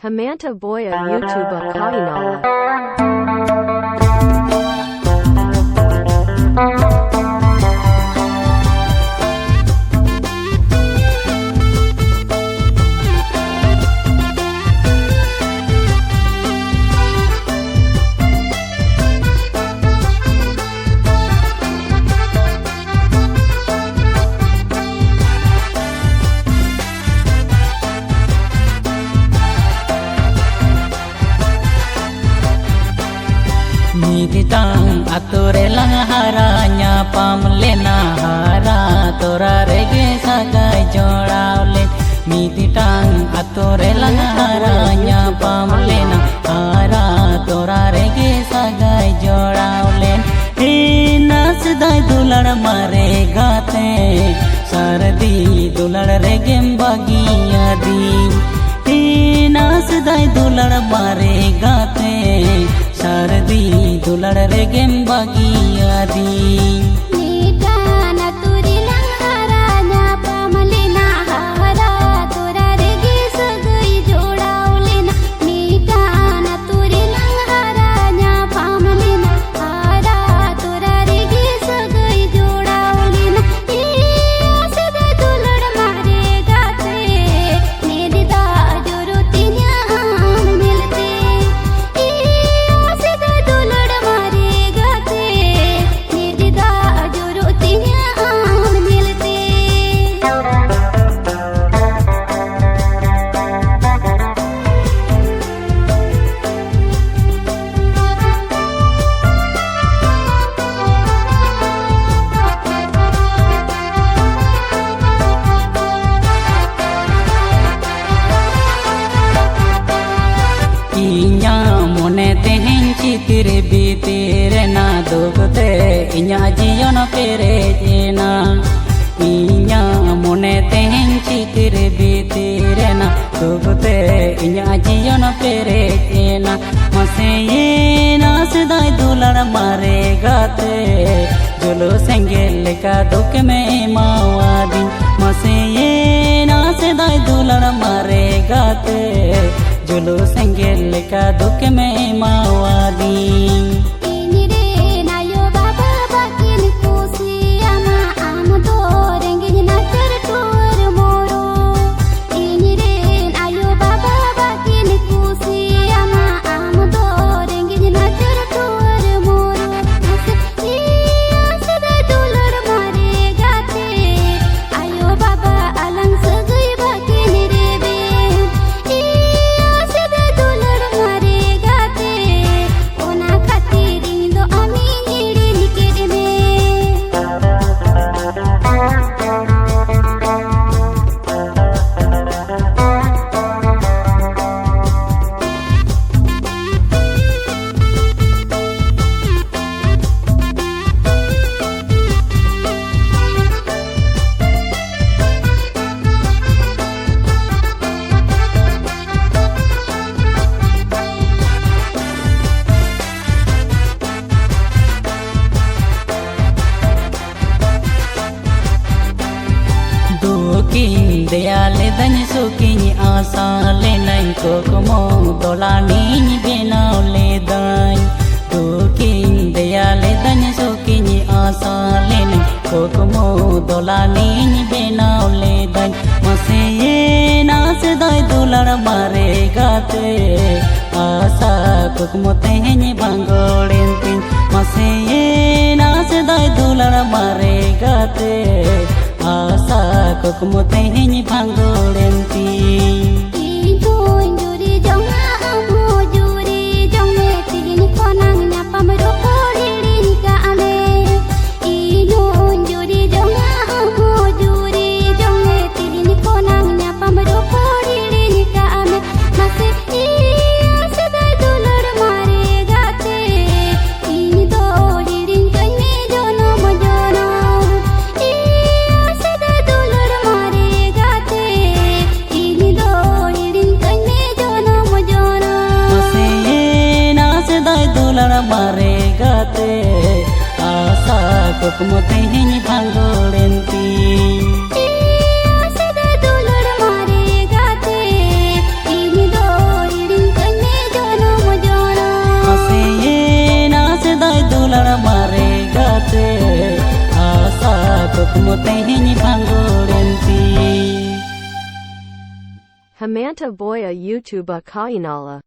Hemanta Boya YouTube Kainala. Niditang atore lang haranya pamlena hara tora rege sagai joraulen. Niditang atore lang haranya pamlena hara tora rege sagai joraulen. Nas dai dular mare gate sardi dular regem bagiya di. Nas dai dular mare gate sardi dular regem bagiya di. चितिर बीतेरे ना दुखते इन्या जियन पेरे जेना इन्या मोने तेहन चितिर बीतेरे ना दुखते इन्या जियन पेरे जेना मसे ये ना सदाई दुलड़ मारे गाते जुलो संगेल का दुख में मावादी मसे ये ना सदाई दुलड़ मारे गाते जुलो संगेल का दुख में मावादी. Dayale dan sukini asale nai kokomo dolani benau le dan tukin dayale dan sukini asale nai kokomo dolani benau le dan mase ye nas dai dular mare gate asa kokomo tehni bangolentin mase ye nas dai dular mare gate asa kokomo tehni bangolenti. Mare gate asa kokmo tehni bangolenti. Asa da dolor mare gate ini do kukmu teheny bangolenti. Hemanta Boya YouTube Kainala.